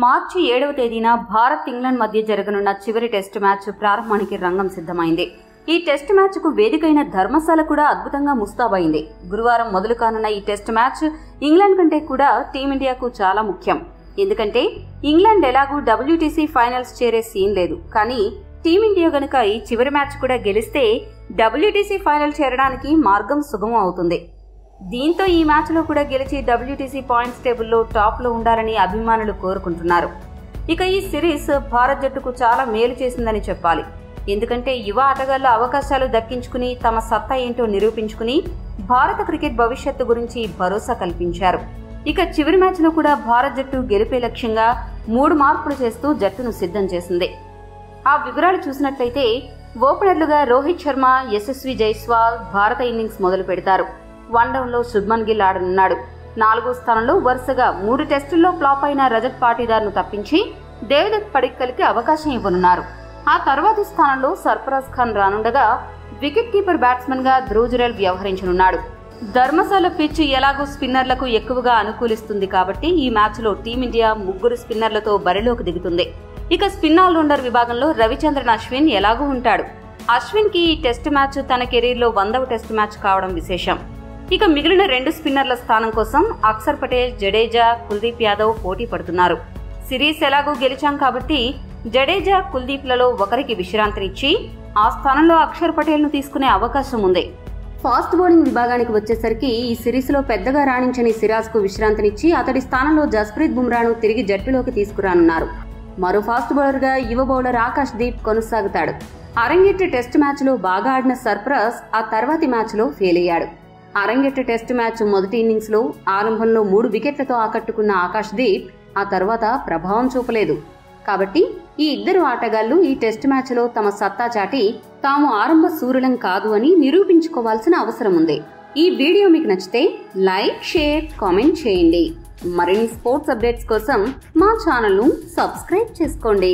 మార్చి 7వ తేదీన భారత్ ఇంగ్లాండ్ మధ్య జరగనున్న చివరి టెస్ట్ మ్యాచ్ ప్రారంభానికి రంగం సిద్ధమైంది. ఈ టెస్ట్ మ్యాచ్ కు వేదికైన ధర్మశాల కూడా అద్భుతంగా ముస్తాబైంది. గురువారం మొదలు కానున్న ఈ టెస్ట్ మ్యాచ్ ఇంగ్లాండ్ కంటే కూడా టీమిండియాకు చాలా ముఖ్యం. ఎందుకంటే ఇంగ్లాండ్ ఎలాగూ WTC ఫైనల్స్ చేరే సీన్ లేదు. కానీ టీమిండియా గనుక ఈ చివరి మ్యాచ్ కూడా గెలిస్తే WTC ఫైనల్ చేరడానికి మార్గం సుగమం అవుతుంది. దీంతో ఈ మ్యాచ్ లో కూడా గెలిచి WTC పాయింట్స్ టేబుల్లో టాప్ లో ఉండాలని అభిమానులు కోరుకుంటున్నారు. ఇక ఈ సిరీస్ భారత్ జట్టుకు చాలా మేలు చేసిందని చెప్పాలి. ఎందుకంటే యువ ఆటగాళ్ల అవకాశాలు దక్కించుకుని తమ సత్తా ఏంటో నిరూపించుకుని భారత క్రికెట్ భవిష్యత్తు గురించి భరోసా కల్పించారు. ఇక చివరి మ్యాచ్ లో కూడా భారత్ జట్టు గెలిపే లక్ష్యంగా 3 మార్పులు చేస్తూ జట్టును సిద్ధం చేసింది. ఆ వివరాలు చూసినట్లయితే ఓపెనర్లుగా రోహిత్ శర్మ, యశస్వి జైస్వాల్ భారత ఇన్నింగ్స్ మొదలు పెడతారు. వన్డౌన్ లో శుభ్మన్ గిల్ ఆడనున్నాడు. 4వ స్థానంలో వరుసగా 3 టెస్టుల్లో ఫ్లాప్ అయిన రజత్ పాటీదార్ ను తప్పించి దేవదత్ పడిక్కల్కి అవకాశం ఇవ్వనున్నారు. ఆ తర్వాతి స్థానంలో సర్ఫరాజ్ ఖాన్ రానుండగా వికెట్ కీపర్ బ్యాట్స్మెన్ గా ధ్రువ్ జురెల్ వ్యవహరించనున్నాడు. ధర్మశాల పిచ్ ఎలాగో స్పిన్నర్లకు ఎక్కువగా అనుకూలిస్తుంది కాబట్టి ఈ మ్యాచ్ లో టీమిండియా 3 స్పిన్నర్లతో బరిలోకి దిగుతుంది. ఇక స్పిన్ ఆల్రౌండర్ విభాగంలో రవిచంద్రన్ అశ్విన్ ఎలాగూ ఉంటాడు. అశ్విన్ కి ఈ టెస్ట్ మ్యాచ్ తన కెరీర్ లో 100వ టెస్ట్ మ్యాచ్ కావడం విశేషం. ఇక మిగిలిన 2 స్పిన్నర్ల స్థానం కోసం అక్షర్ పటేల్, జడేజా, కుల్దీప్ యాదవ్ పోటీ పడుతున్నారు. సిరీస్ ఎలాగూ గెలిచాం కాబట్టి జడేజా, కుల్దీప్ లలో ఒకరికి విశ్రాంతినిచ్చి ఆ స్థానంలో అక్షర్ పటేల్ ను తీసుకునే అవకాశం ఉంది. ఫాస్ట్ బౌలింగ్ విభాగానికి వచ్చేసరికి ఈ సిరీస్ లో పెద్దగా రాణించని సిరాజ్ కు విశ్రాంతినిచ్చి అతడి స్థానంలో జస్ప్రీత్ బుమ్రాను తిరిగి జట్టులోకి తీసుకురానున్నారు. మరో ఫాస్ట్ బౌలర్ గా యువ బౌలర్ ఆకాష్ దీప్ కొనసాగుతాడు. అరంగేట్ర టెస్ట్ మ్యాచ్ లో బాగా ఆడిన సర్ఫరాజ్ ఆ తర్వాతి మ్యాచ్ లో ఫెయిల్ అయ్యాడు. అరంగేట్ర టెస్ట్ మ్యాచ్ మొదటి ఇన్నింగ్స్ లో ఆరంభంలో 3 వికెట్లతో ఆకట్టుకున్న ఆకాష్ దీప్ ఆ తర్వాత ప్రభావం చూపలేదు. కాబట్టి ఈ ఇద్దరు ఆటగాళ్లు ఈ టెస్ట్ మ్యాచ్ లో తమ సత్తా చాటి తాము ఆరంభ సూర్యులం కాదు అని నిరూపించుకోవాల్సిన అవసరం ఉంది. ఈ వీడియో మీకు నచ్చితే లైక్, షేర్, కామెంట్ చేయండి. మరిన్ని స్పోర్ట్స్ అప్డేట్స్ కోసం మా ఛానల్ ను సబ్స్క్రైబ్ చేసుకోండి.